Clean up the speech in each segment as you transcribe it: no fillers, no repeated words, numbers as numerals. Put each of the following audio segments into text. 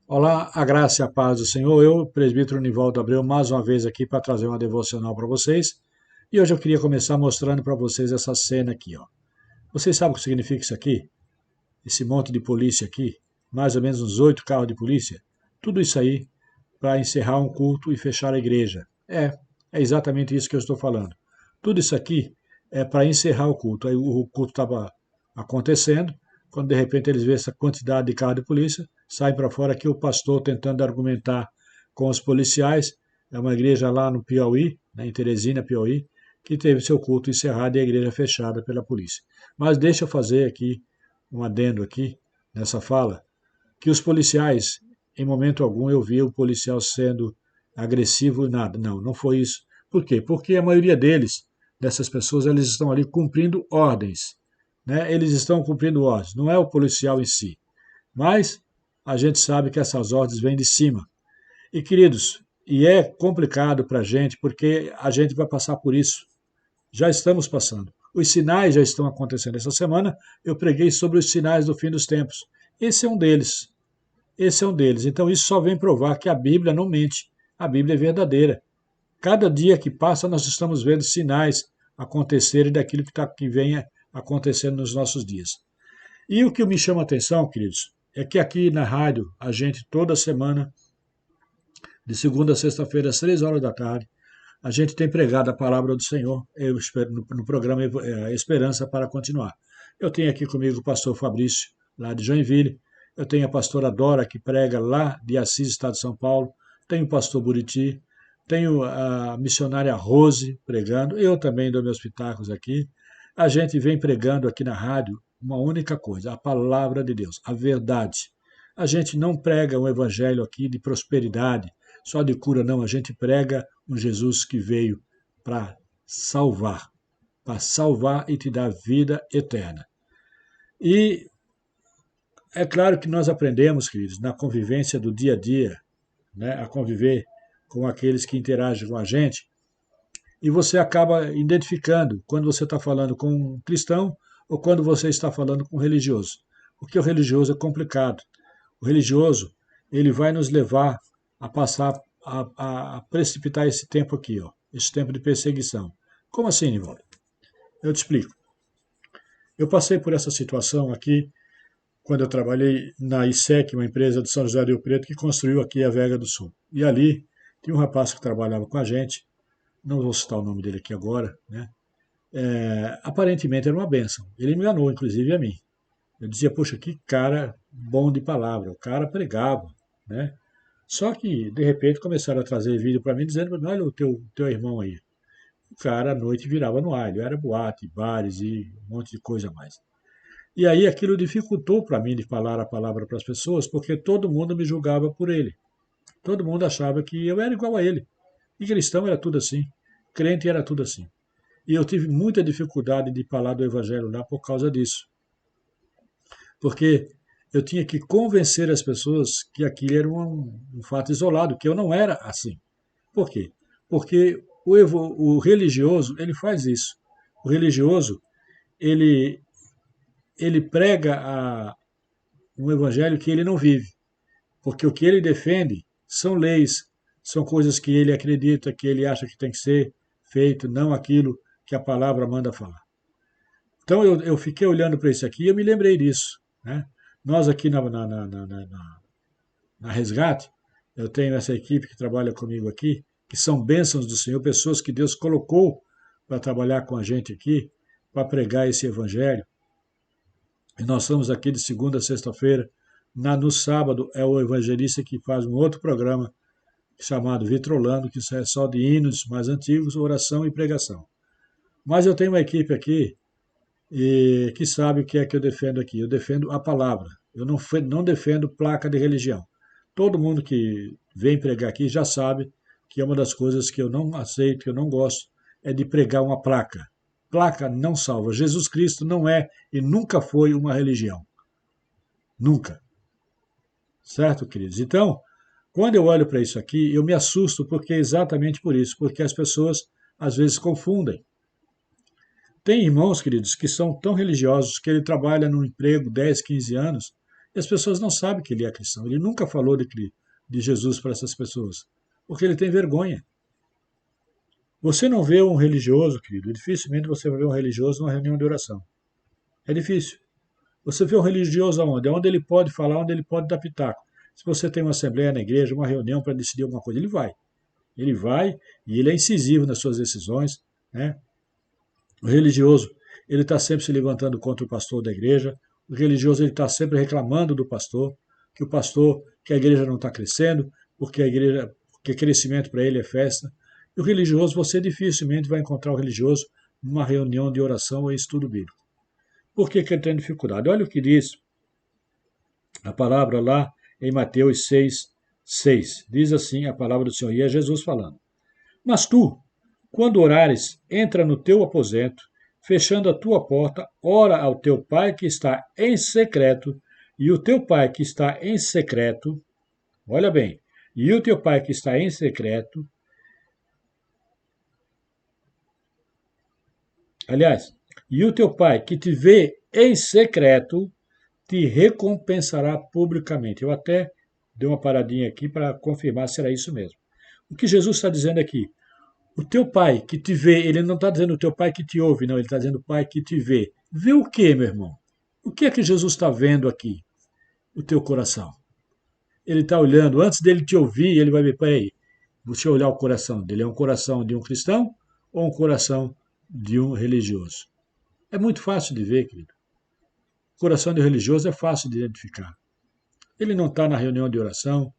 Olá, a graça e a paz do Senhor. Eu, presbítero Nivaldo Abreu, mais uma vez aqui para trazer uma devocional para vocês. E hoje eu queria começar mostrando para vocês essa cena aqui, ó. Vocês sabem o que significa isso aqui? Esse monte de polícia aqui, mais ou menos uns 8 carros de polícia. Tudo isso aí para encerrar um culto e fechar a igreja. É exatamente isso que eu estou falando. Tudo isso aqui é para encerrar o culto. Aí o culto estava acontecendo, quando de repente eles vêem essa quantidade de carro de polícia, saem para fora aqui o pastor tentando argumentar com os policiais. É uma igreja lá no Piauí, né, em Teresina, Piauí, que teve seu culto encerrado e a igreja fechada pela polícia. Mas deixa eu fazer aqui um adendo aqui nessa fala, que os policiais, em momento algum, eu vi o policial sendo agressivo, nada. Não, não foi isso. Por quê? Porque a maioria deles, dessas pessoas, eles estão ali cumprindo ordens. Né? Eles estão cumprindo ordens, não é o policial em si. Mas a gente sabe que essas ordens vêm de cima. E, queridos, e é complicado para a gente, porque a gente vai passar por isso. Já estamos passando. Os sinais já estão acontecendo. Essa semana eu preguei sobre os sinais do fim dos tempos. Esse é um deles. Esse é um deles. Então isso só vem provar que a Bíblia não mente. A Bíblia é verdadeira. Cada dia que passa nós estamos vendo sinais acontecerem daquilo que vem acontecendo nos nossos dias. E o que me chama a atenção, queridos, é que aqui na rádio, a gente toda semana, de segunda a sexta-feira, às 3 horas da tarde, a gente tem pregado a palavra do Senhor no programa Esperança para Continuar. Eu tenho aqui comigo o pastor Fabrício, lá de Joinville. Eu tenho a pastora Dora, que prega lá de Assis, estado de São Paulo. Tenho o pastor Buriti. Tenho a missionária Rose pregando. Eu também dou meus pitacos aqui. A gente vem pregando aqui na rádio uma única coisa, a palavra de Deus, a verdade. A gente não prega um evangelho aqui de prosperidade, só de cura, não. A gente prega um Jesus que veio para salvar, e te dar vida eterna. E é claro que nós aprendemos, queridos, na convivência do dia a dia, né, a conviver com aqueles que interagem com a gente, e você acaba identificando quando você está falando com um cristão ou quando você está falando com um religioso. Porque o religioso é complicado. O religioso, ele vai nos levar a passar, a precipitar esse tempo aqui, ó, esse tempo de perseguição. Como assim, Nivaldo? Eu te explico. Eu passei por essa situação aqui quando eu trabalhei na ISEC, uma empresa de São José do Rio Preto, que construiu aqui a Vega do Sul. E ali tinha um rapaz que trabalhava com a gente, não vou citar o nome dele aqui agora, né? Aparentemente era uma bênção. Ele me enganou, inclusive, a mim. Eu dizia, poxa, que cara bom de palavra, o cara pregava, né? Só que, de repente, começaram a trazer vídeo para mim dizendo, olha o teu irmão aí. O cara à noite virava no alho, era boate, bares e um monte de coisa a mais. E aí aquilo dificultou para mim de falar a palavra para as pessoas, porque todo mundo me julgava por ele. Todo mundo achava que eu era igual a ele. E cristão era tudo assim, crente era tudo assim. E eu tive muita dificuldade de falar do evangelho lá por causa disso. Porque eu tinha que convencer as pessoas que aquilo era um fato isolado, que eu não era assim. Por quê? Porque o religioso, ele faz isso. O religioso, ele, ele prega um evangelho que ele não vive. Porque o que ele defende são leis, são coisas que ele acredita, que ele acha que tem que ser feito, não aquilo que a palavra manda falar. Então eu fiquei olhando para isso aqui e eu me lembrei disso. Né? Nós aqui na Resgate, eu tenho essa equipe que trabalha comigo aqui, que são bênçãos do Senhor, pessoas que Deus colocou para trabalhar com a gente aqui, para pregar esse evangelho. E nós estamos aqui de segunda a sexta-feira. No sábado é o evangelista que faz um outro programa chamado Vitrolando, que é só de hinos mais antigos, oração e pregação. Mas eu tenho uma equipe aqui que sabe o que é que eu defendo aqui. Eu defendo a palavra. Eu não defendo placa de religião. Todo mundo que vem pregar aqui já sabe que é uma das coisas que eu não aceito, que eu não gosto, é de pregar uma placa. Placa não salva. Jesus Cristo não é e nunca foi uma religião. Nunca. Certo, queridos? Então, quando eu olho para isso aqui, eu me assusto porque é exatamente por isso, porque as pessoas às vezes confundem. Tem irmãos, queridos, que são tão religiosos que ele trabalha num emprego 10, 15 anos E as pessoas não sabem que ele é cristão. Ele nunca falou de Jesus para essas pessoas, porque ele tem vergonha. Você não vê um religioso, querido, dificilmente você vai ver um religioso numa reunião de oração. É difícil. Você vê um religioso aonde? Onde ele pode falar, onde ele pode dar pitaco. Se você tem uma assembleia na igreja, uma reunião para decidir alguma coisa, ele vai. Ele vai e ele é incisivo nas suas decisões, né? O religioso, ele está sempre se levantando contra o pastor da igreja. O religioso, ele está sempre reclamando do pastor, que a igreja não está crescendo, porque crescimento para ele é festa. E o religioso, você dificilmente vai encontrar o religioso numa reunião de oração ou estudo bíblico. Por que ele tem dificuldade? Olha o que diz a palavra lá em Mateus 6:6. Diz assim a palavra do Senhor, e é Jesus falando. Mas tu, quando orares, entra no teu aposento, fechando a tua porta, ora ao teu pai que está em secreto, e o teu pai que está em secreto, olha bem, e o teu pai que está em secreto, aliás, e o teu pai que te vê em secreto, te recompensará publicamente. Eu até dei uma paradinha aqui para confirmar se era isso mesmo. O que Jesus está dizendo aqui? O teu pai que te vê, ele não está dizendo o teu pai que te ouve, não, ele está dizendo o pai que te vê. Vê o que, meu irmão? O que é que Jesus está vendo aqui? O teu coração. Ele está olhando, antes dele te ouvir, ele vai ver, peraí, deixa eu olhar o coração dele. É um coração de um cristão ou um coração de um religioso? É muito fácil de ver, querido. O coração de um religioso é fácil de identificar. Ele não está na reunião de oração,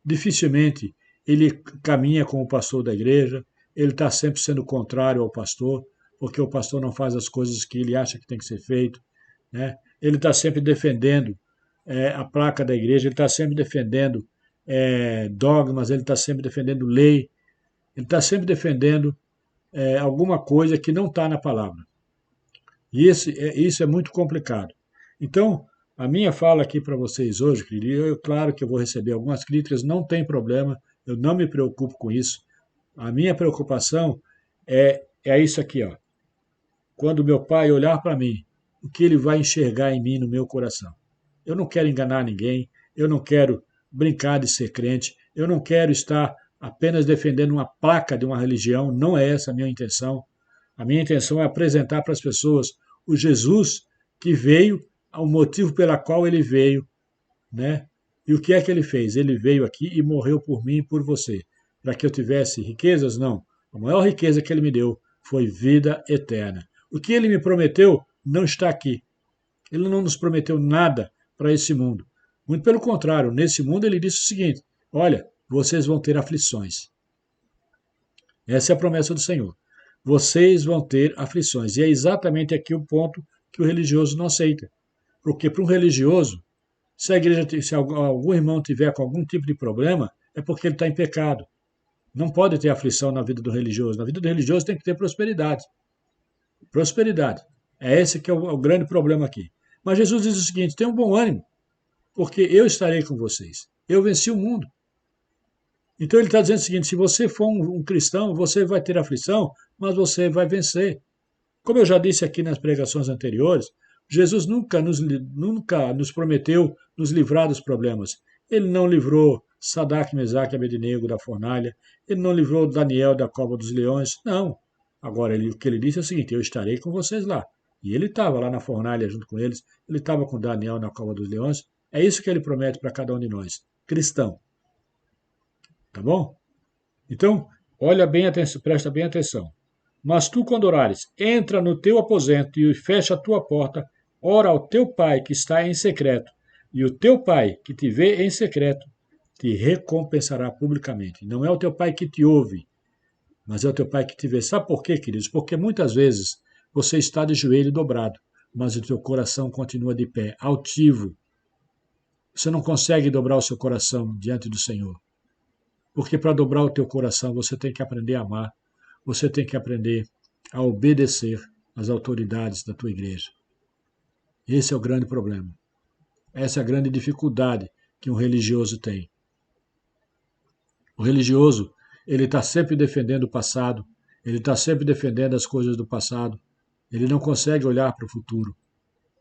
dificilmente ele caminha com o pastor da igreja, ele está sempre sendo contrário ao pastor, porque o pastor não faz as coisas que ele acha que tem que ser feito, né? Ele está sempre defendendo a placa da igreja, ele está sempre defendendo dogmas, ele está sempre defendendo lei, ele está sempre defendendo alguma coisa que não está na palavra. E isso é muito complicado. Então, a minha fala aqui para vocês hoje, querido, claro que eu vou receber algumas críticas, não tem problema, eu não me preocupo com isso. A minha preocupação é isso aqui, ó. Quando meu pai olhar para mim, o que ele vai enxergar em mim no meu coração? Eu não quero enganar ninguém, eu não quero brincar de ser crente, eu não quero estar apenas defendendo uma placa de uma religião, não é essa a minha intenção. A minha intenção é apresentar para as pessoas o Jesus que veio, o motivo pela qual ele veio, né? E o que é que ele fez? Ele veio aqui e morreu por mim e por você. Para que eu tivesse riquezas? Não. A maior riqueza que ele me deu foi vida eterna. O que ele me prometeu não está aqui. Ele não nos prometeu nada para esse mundo. Muito pelo contrário, nesse mundo ele disse o seguinte: olha, vocês vão ter aflições. Essa é a promessa do Senhor. Vocês vão ter aflições. E é exatamente aqui o ponto que o religioso não aceita. Porque para um religioso, se a igreja, se algum irmão tiver com algum tipo de problema, é porque ele está em pecado. Não pode ter aflição na vida do religioso. Na vida do religioso tem que ter prosperidade. Prosperidade. É esse que é o grande problema aqui. Mas Jesus diz o seguinte: tenham bom ânimo, porque eu estarei com vocês. Eu venci o mundo. Então ele está dizendo o seguinte: se você for um cristão, você vai ter aflição, mas você vai vencer. Como eu já disse aqui nas pregações anteriores, Jesus nunca nos prometeu nos livrar dos problemas. Ele não livrou Sadraque, Mesaque e Abednego da fornalha. Ele não livrou Daniel da cova dos leões. Não. Agora, o que ele disse é o seguinte: eu estarei com vocês lá. E ele estava lá na fornalha junto com eles. Ele estava com Daniel na cova dos leões. É isso que ele promete para cada um de nós. Cristão. Tá bom? Então, olha bem, presta bem atenção. Mas tu, quando orares, entra no teu aposento e fecha a tua porta, ora ao teu pai que está em secreto, e o teu pai que te vê em secreto te recompensará publicamente. Não é o teu pai que te ouve, mas é o teu pai que te vê. Sabe por quê, queridos? Porque muitas vezes você está de joelho dobrado, mas o teu coração continua de pé, altivo. Você não consegue dobrar o seu coração diante do Senhor. Porque para dobrar o teu coração, você tem que aprender a amar, você tem que aprender a obedecer às autoridades da tua igreja. Esse é o grande problema. Essa é a grande dificuldade que um religioso tem. O religioso, ele está sempre defendendo o passado, ele está sempre defendendo as coisas do passado, ele não consegue olhar para o futuro.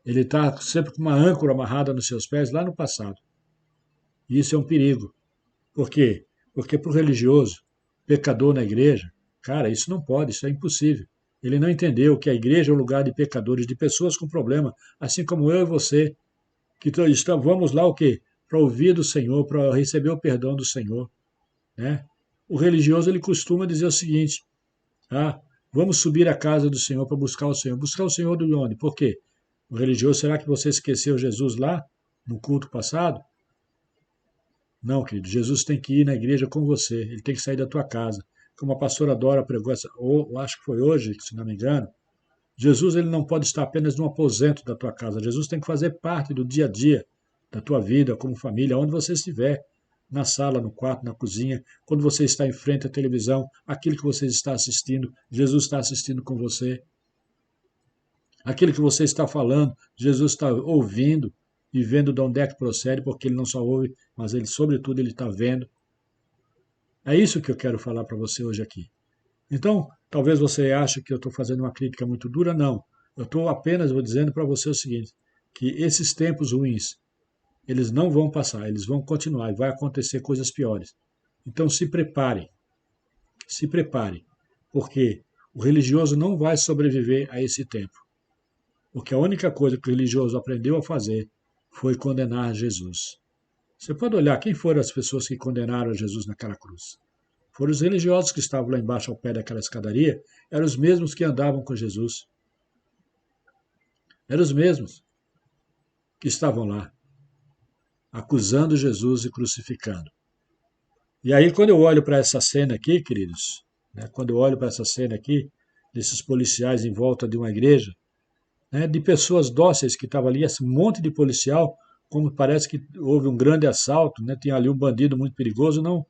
Ele está sempre com uma âncora amarrada nos seus pés lá no passado. E isso é um perigo. Por quê? Porque para o religioso, pecador na igreja, cara, isso não pode, isso é impossível. Ele não entendeu que a igreja é um lugar de pecadores, de pessoas com problema, assim como eu e você, que vamos lá o quê? Para ouvir do Senhor, para receber o perdão do Senhor, né? O religioso ele costuma dizer o seguinte: ah, vamos subir à casa do Senhor para buscar o Senhor. Buscar o Senhor de onde? Por quê? O religioso, será que você esqueceu Jesus lá no culto passado? Não, querido, Jesus tem que ir na igreja com você, ele tem que sair da tua casa. Como a pastora Dora pregou, ou acho que foi hoje, se não me engano, Jesus ele não pode estar apenas no aposento da tua casa. Jesus tem que fazer parte do dia a dia da tua vida, como família, onde você estiver. Na sala, no quarto, na cozinha, quando você está em frente à televisão, aquilo que você está assistindo, Jesus está assistindo com você. Aquilo que você está falando, Jesus está ouvindo e vendo de onde é que procede, porque ele não só ouve, mas ele, sobretudo, ele está vendo. É isso que eu quero falar para você hoje aqui. Então, talvez você ache que eu estou fazendo uma crítica muito dura, não. Eu estou apenas dizendo para você o seguinte, que esses tempos ruins, eles não vão passar, eles vão continuar e vai acontecer coisas piores. Então se prepare, porque o religioso não vai sobreviver a esse tempo. Porque a única coisa que o religioso aprendeu a fazer foi condenar Jesus. Você pode olhar quem foram as pessoas que condenaram Jesus naquela cruz. Foram os religiosos que estavam lá embaixo ao pé daquela escadaria, eram os mesmos que andavam com Jesus. Eram os mesmos que estavam lá, acusando Jesus e crucificando. E aí, quando eu olho para essa cena aqui, queridos, né, quando eu olho para essa cena aqui, desses policiais em volta de uma igreja, né, de pessoas dóceis que estavam ali, esse monte de policial, como parece que houve um grande assalto, né, tinha ali um bandido muito perigoso, não.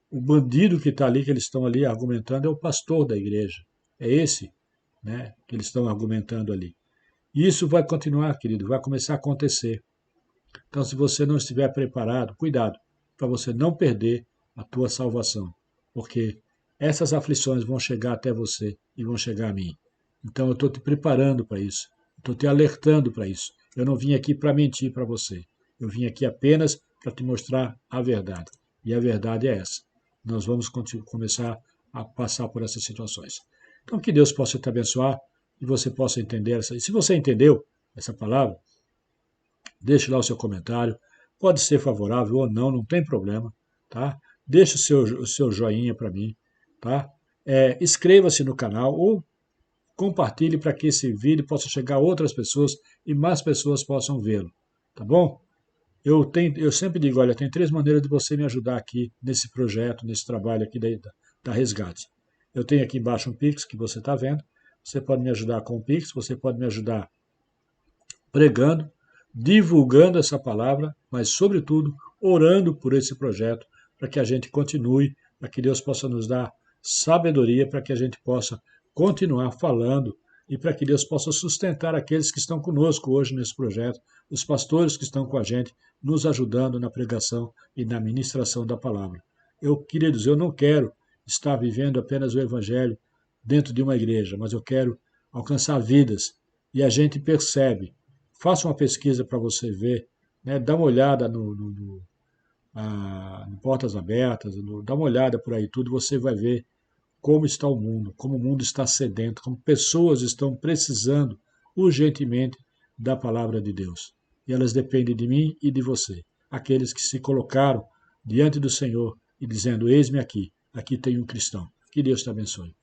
O bandido que está ali, que eles estão ali argumentando, é o pastor da igreja. É esse, né, que eles estão argumentando ali. E isso vai continuar, querido, vai começar a acontecer. Então, se você não estiver preparado, cuidado, para você não perder a tua salvação, porque essas aflições vão chegar até você e vão chegar a mim. Então, eu estou te preparando para isso, estou te alertando para isso. Eu não vim aqui para mentir para você, eu vim aqui apenas para te mostrar a verdade. E a verdade é essa. Nós vamos começar a passar por essas situações. Então, que Deus possa te abençoar e você possa entender essa. E se você entendeu essa palavra, deixe lá o seu comentário. Pode ser favorável ou não, não tem problema, tá? Deixe o seu joinha para mim, tá? Inscreva-se no canal ou compartilhe para que esse vídeo possa chegar a outras pessoas e mais pessoas possam vê-lo, tá bom? Eu sempre digo, olha, tem 3 maneiras de você me ajudar aqui nesse projeto, nesse trabalho aqui da Resgate. Eu tenho aqui embaixo um Pix que você está vendo. Você pode me ajudar com o Pix, você pode me ajudar pregando, divulgando essa palavra, mas, sobretudo, orando por esse projeto, para que a gente continue, para que Deus possa nos dar sabedoria, para que a gente possa continuar falando e para que Deus possa sustentar aqueles que estão conosco hoje nesse projeto, os pastores que estão com a gente, nos ajudando na pregação e na ministração da palavra. Queridos, eu não quero estar vivendo apenas o Evangelho dentro de uma igreja, mas eu quero alcançar vidas. E a gente percebe. Faça uma pesquisa para você ver, né? Dá uma olhada no Portas Abertas, dá uma olhada por aí tudo, você vai ver como está o mundo, como o mundo está sedento, como pessoas estão precisando urgentemente da palavra de Deus. E elas dependem de mim e de você, aqueles que se colocaram diante do Senhor e dizendo: eis-me aqui, aqui tem um cristão. Que Deus te abençoe.